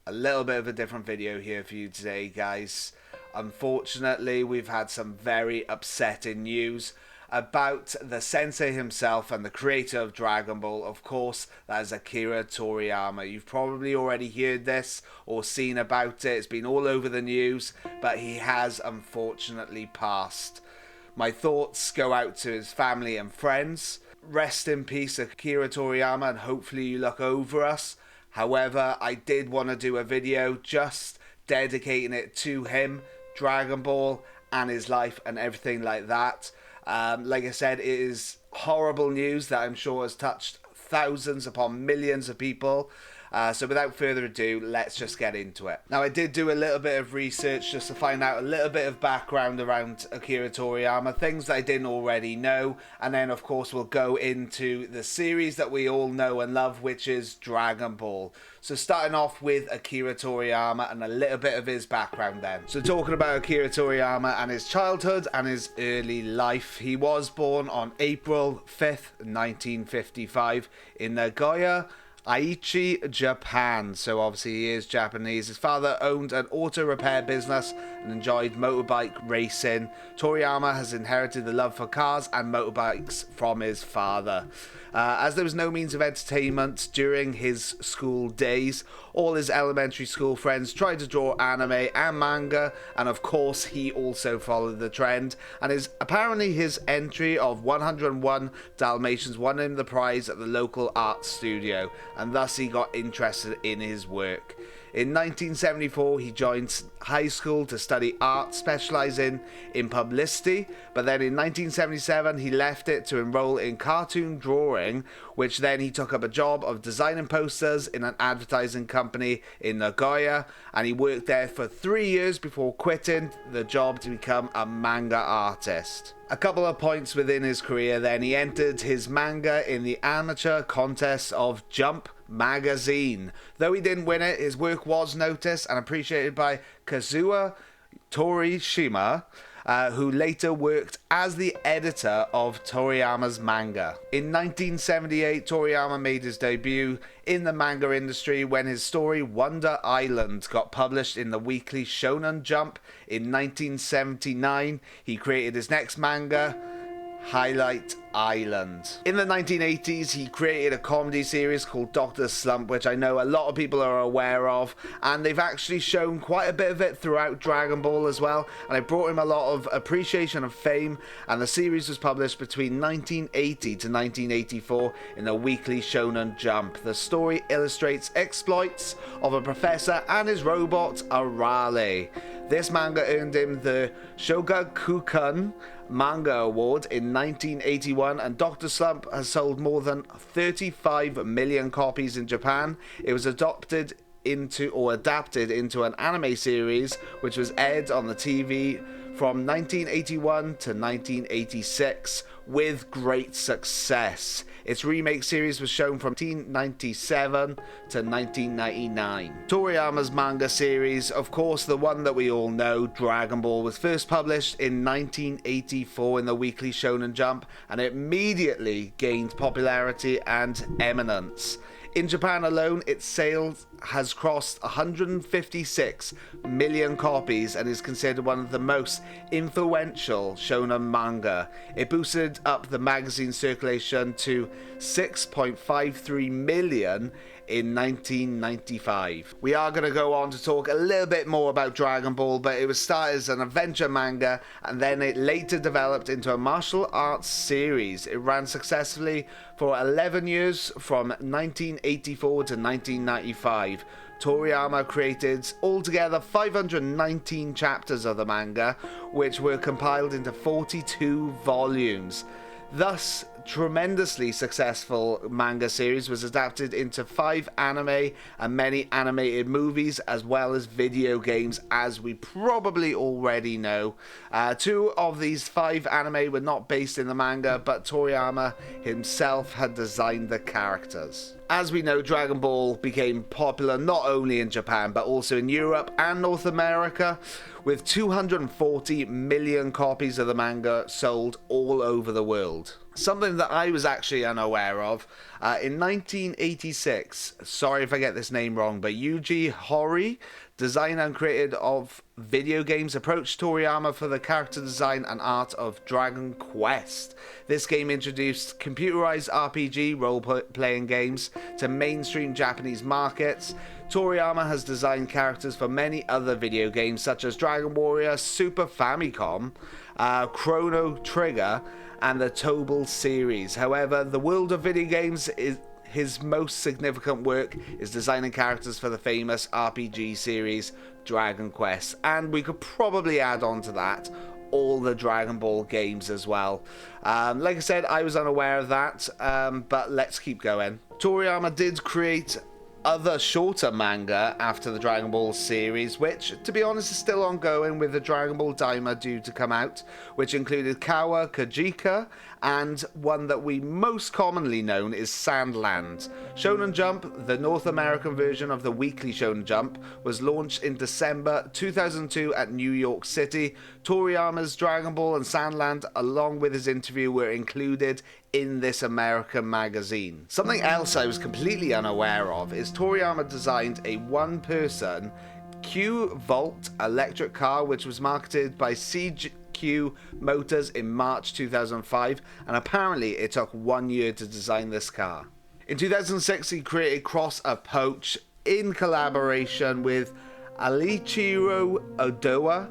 A little bit of a different video here for you today, guys. Unfortunately, we've had some very upsetting news about the sensei himself and the creator of Dragon Ball. Of course, that is Akira Toriyama. You've probably already heard this or seen about it. It's been all over the news, but he has unfortunately passed. My thoughts go out to his family and friends. Rest in peace, Akira Toriyama, and hopefully you look over us. However, I did want to do a video just dedicating it to him, Dragon Ball, and his life and everything like that. Like I said, it is horrible news that I'm sure has touched thousands upon millions of people. So without further ado, let's just get into it. Now, I did do a little bit of research just to find out a little bit of background around Akira Toriyama, things that I didn't already know, and then of course we'll go into the series that we all know and love, which is Dragon Ball. So starting off with Akira Toriyama and a little bit of his background then. So talking about Akira Toriyama and his childhood and his early life, he was born on April 5th, 1955 in Nagoya, Aichi, Japan. So obviously he is Japanese. His father owned an auto repair business and enjoyed motorbike racing. Toriyama has inherited the love for cars and motorbikes from his father. As there was no means of entertainment during his school days, all his elementary school friends tried to draw anime and manga, and of course he also followed the trend, and apparently his entry of 101 Dalmatians won him the prize at the local art studio, and thus he got interested in his work. In 1974, he joined high school to study art, specializing in publicity, but then in 1977, he left it to enroll in cartoon drawing, which then he took up a job of designing posters in an advertising company in Nagoya, and he worked there for 3 years before quitting the job to become a manga artist. A couple of points within his career then, he entered his manga in the amateur contest of Jump magazine. Though he didn't win it, his work was noticed and appreciated by Kazuo Torishima, who later worked as the editor of Toriyama's manga. In 1978, Toriyama made his debut in the manga industry when his story Wonder Island got published in the weekly Shonen Jump. In 1979, he created his next manga, Highlight Island. In the 1980s, he created a comedy series called Dr. Slump, which I know a lot of people are aware of, and they've actually shown quite a bit of it throughout Dragon Ball as well, and it brought him a lot of appreciation and fame, and the series was published between 1980 to 1984 in the weekly Shonen Jump. The story illustrates exploits of a professor and his robot, Arale. This manga earned him the Shogakukan Manga Award in 1981, and Dr. Slump has sold more than 35 million copies in Japan. It was adapted into an anime series, which was aired on the TV from 1981 to 1986 with great success. Its remake series was shown from 1997 to 1999. Toriyama's manga series, of course the one that we all know, Dragon Ball, was first published in 1984 in the weekly Shonen Jump, and it immediately gained popularity and eminence. In Japan alone, its sales has crossed 156 million copies and is considered one of the most influential shonen manga. It boosted up the magazine circulation to 6.53 million in 1995. We are going to go on to talk a little bit more about Dragon Ball, but it was started as an adventure manga and then it later developed into a martial arts series. It ran successfully for 11 years from 1984 to 1995. Toriyama created altogether 519 chapters of the manga, which were compiled into 42 volumes. Thus, tremendously successful manga series was adapted into 5 anime and many animated movies, as well as video games, as we probably already know. 2 of these 5 anime were not based in the manga, but Toriyama himself had designed the characters. As we know, Dragon Ball became popular not only in Japan but also in Europe and North America, with 240 million copies of the manga sold all over the world. Something that I was actually unaware of, in 1986, sorry if I get this name wrong, but Yuji Horii, designer and creator of video games, approached Toriyama for the character design and art of Dragon Quest. This game introduced computerized RPG role-playing games to mainstream Japanese markets. Toriyama has designed characters for many other video games such as Dragon Warrior, Super Famicom, Chrono Trigger, and the Tobal series. However, the world of video games is his most significant work is designing characters for the famous RPG series Dragon Quest, and we could probably add on to that all the Dragon Ball games as well. Like I said, I was unaware of that, but let's keep going. Toriyama did create other shorter manga after the Dragon Ball series, which, to be honest, is still ongoing, with the Dragon Ball Daima due to come out, which included Kawa Kajika, and one that we most commonly known is Sandland. Shonen Jump, the North American version of the weekly Shonen Jump, was launched in December 2002 at New York City. Toriyama's Dragon Ball and Sandland, along with his interview, were included in this American magazine. Something else I was completely unaware of is Toriyama designed a one-person Q-Volt electric car, which was marketed by CQ Motors in March 2005, and apparently it took 1 year to design this car. In 2006, he created Cross Approach in collaboration with Alichiro Odoa,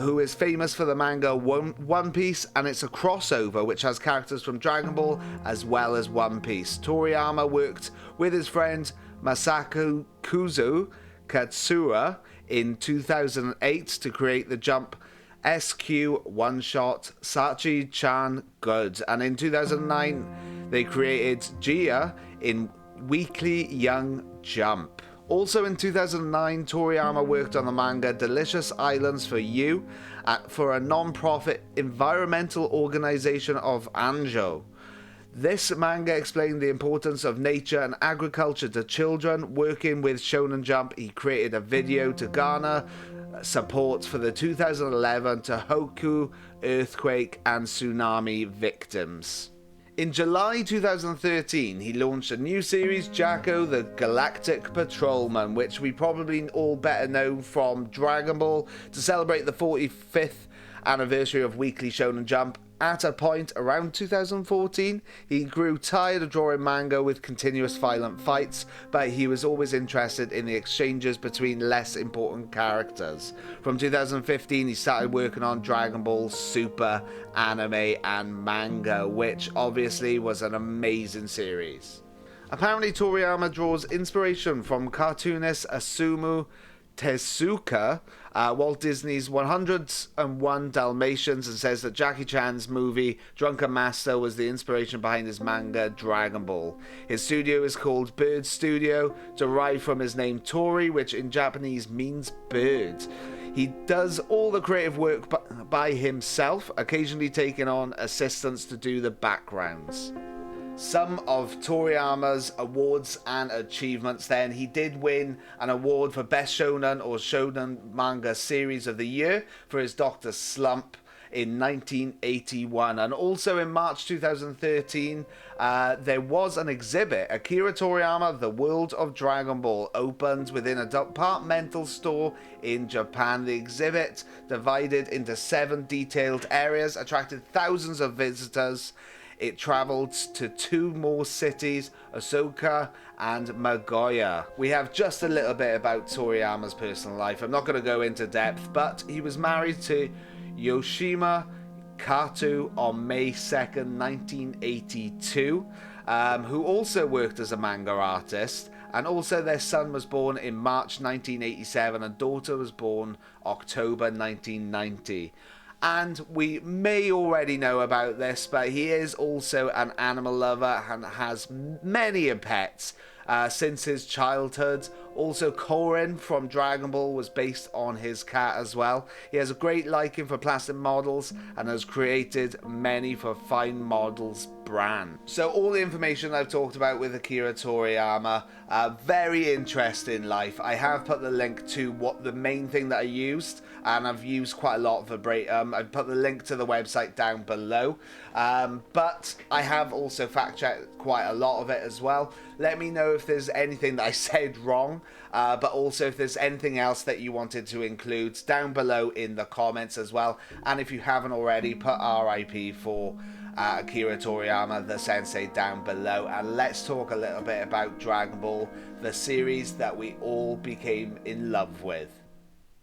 who is famous for the manga One Piece, and it's a crossover which has characters from Dragon Ball as well as One Piece. Toriyama worked with his friend Masaku Katsura in 2008 to create the Jump SQ one-shot Sachi-chan Good, and in 2009 they created Gia in Weekly Young Jump. Also in 2009, Toriyama worked on the manga Delicious Islands for You for a non-profit environmental organization of Anjo. This manga explained the importance of nature and agriculture to children. Working with Shonen Jump, he created a video to garner support for the 2011 Tohoku earthquake and tsunami victims. In July 2013, he launched a new series, Jacko the Galactic Patrolman, which we probably all better know from Dragon Ball, to celebrate the 45th anniversary of Weekly Shonen Jump. At a point around 2014, he grew tired of drawing manga with continuous violent fights, but he was always interested in the exchanges between less important characters. From 2015, he started working on Dragon Ball Super anime and manga, which obviously was an amazing series. Apparently, Toriyama draws inspiration from cartoonist Asumu Tezuka, Walt Disney's 101 Dalmatians, and says that Jackie Chan's movie Drunken Master was the inspiration behind his manga Dragon Ball. His studio is called Bird Studio, derived from his name Tori, which in Japanese means bird. He does all the creative work by himself, occasionally taking on assistants to do the backgrounds. Some of Toriyama's awards and achievements then. He did win an award for Best Shonen or Shonen Manga Series of the Year for his Dr. Slump in 1981. And also in March 2013, there was an exhibit, Akira Toriyama, The World of Dragon Ball, opened within a departmental store in Japan. The exhibit, divided into 7 detailed areas, attracted thousands of visitors. It travelled to 2 more cities, Osaka and Nagoya. We have just a little bit about Toriyama's personal life. I'm not going to go into depth, but he was married to Yoshima Kato on May 2nd, 1982, who also worked as a manga artist. And also their son was born in March 1987 and daughter was born October 1990. And we may already know about this, but he is also an animal lover and has many pets, since his childhood. Also, Korin from Dragon Ball was based on his cat as well. He has a great liking for plastic models and has created many for Fine Models brand. So all the information I've talked about with Akira Toriyama, very interesting life. I have put the link to what the main thing that I used, and I've used quite a lot verbatim. I've put the link to the website down below, but I have also fact checked quite a lot of it as well. Let me know if there's anything that I said wrong, but also if there's anything else that you wanted to include down below in the comments as well. And if you haven't already, put RIP for Akira Toriyama, the sensei, down below. And let's talk a little bit about Dragon Ball, the series that we all became in love with.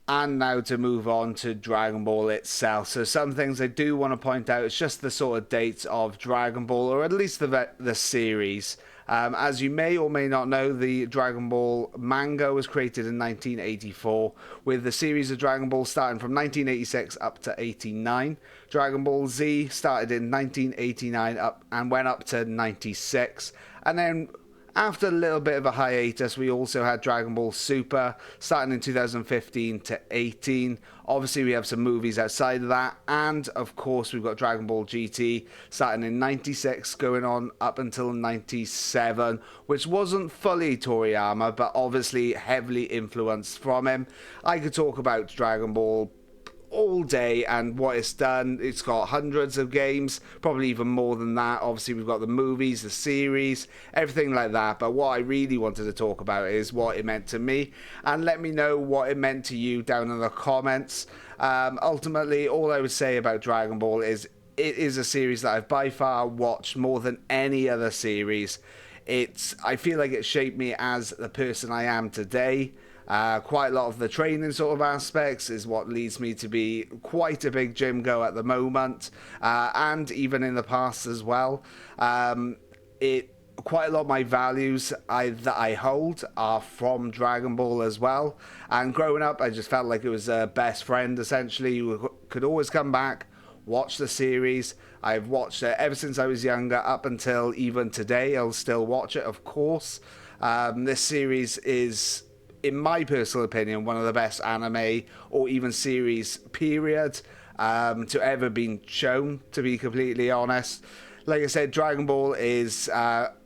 And now to move on to Dragon Ball itself. So some things I do want to point out, it's just the sort of dates of Dragon Ball, or at least the series. As you may or may not know, the Dragon Ball manga was created in 1984, with the series of Dragon Ball starting from 1986 up to 89. Dragon Ball Z started in 1989 and went up to 96. And then after a little bit of a hiatus, we also had Dragon Ball Super starting in 2015 to 18. Obviously, we have some movies outside of that. And, of course, we've got Dragon Ball GT starting in 96, going on up until 97, which wasn't fully Toriyama, but obviously heavily influenced from him. I could talk about Dragon Ball all day and what it's done. It's got hundreds of games, probably even more than that. Obviously we've got the movies, the series, everything like that, but what I really wanted to talk about is what it meant to me, and let me know what it meant to you down in the comments. Ultimately, all I would say about Dragon Ball is it is a series that I've by far watched more than any other series. I feel like it shaped me as the person I am today. Quite a lot of the training sort of aspects is what leads me to be quite a big gym goer at the moment, and even in the past as well. Quite a lot of my values that I hold are from Dragon Ball as well. And growing up, I just felt like it was a best friend, essentially. You could always come back, watch the series. I've watched it ever since I was younger, up until even today. I'll still watch it, of course. This series is, in my personal opinion, one of the best anime or even series, period, to ever been shown, to be completely honest. Like I said, Dragon Ball is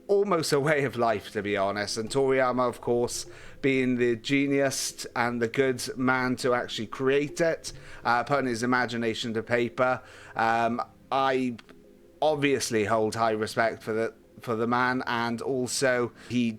almost a way of life, to be honest. And Toriyama, of course, being the genius and the good man to actually create it, putting his imagination to paper. I obviously hold high respect for the man, and also he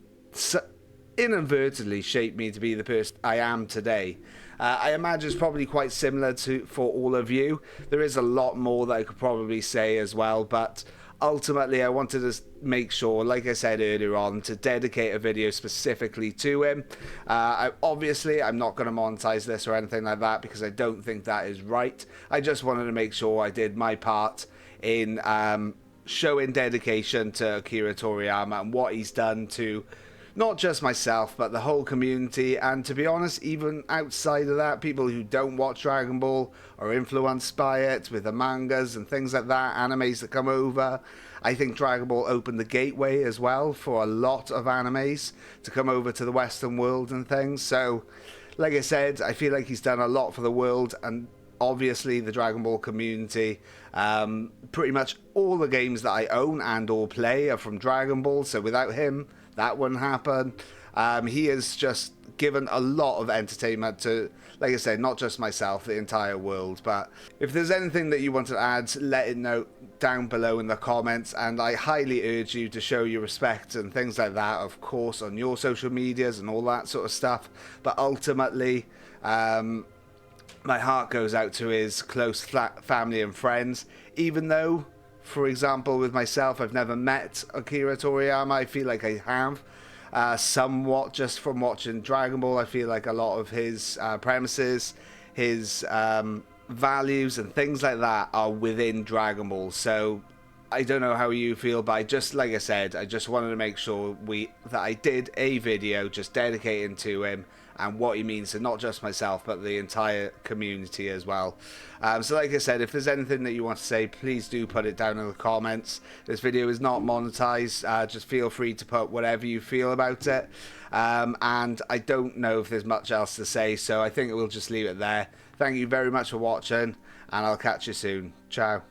inadvertently shaped me to be the person I am today. I imagine it's probably quite similar for all of you. There is a lot more that I could probably say as well, but ultimately I wanted to make sure, like I said earlier on, to dedicate a video specifically to him. Obviously I'm not going to monetize this or anything like that, because I don't think that is right. I just wanted to make sure I did my part in showing dedication to Akira Toriyama and what he's done to not just myself, but the whole community. And to be honest, even outside of that, people who don't watch Dragon Ball are influenced by it with the mangas and things like that, animes that come over. I think Dragon Ball opened the gateway as well for a lot of animes to come over to the Western world and things. So, like I said, I feel like he's done a lot for the world, and obviously the Dragon Ball community. Pretty much all the games that I own and or play are from Dragon Ball, so without him, that wouldn't happen. He has just given a lot of entertainment to, like I said, not just myself, the entire world. But if there's anything that you want to add, let it know down below in the comments, and I highly urge you to show your respect and things like that, of course, on your social medias and all that sort of stuff. But ultimately, my heart goes out to his close family and friends, even though, for example, with myself, I've never met Akira Toriyama. I feel like I have, somewhat, just from watching Dragon Ball. I feel like a lot of his premises, his values and things like that are within Dragon Ball. So I don't know how you feel, but like I said, I just wanted to make sure that I did a video just dedicating to him and what he means to not just myself, but the entire community as well. So like I said, if there's anything that you want to say, please do put it down in the comments. This video is not monetized. Just feel free to put whatever you feel about it. And I don't know if there's much else to say, so I think we'll just leave it there. Thank you very much for watching, and I'll catch you soon. Ciao.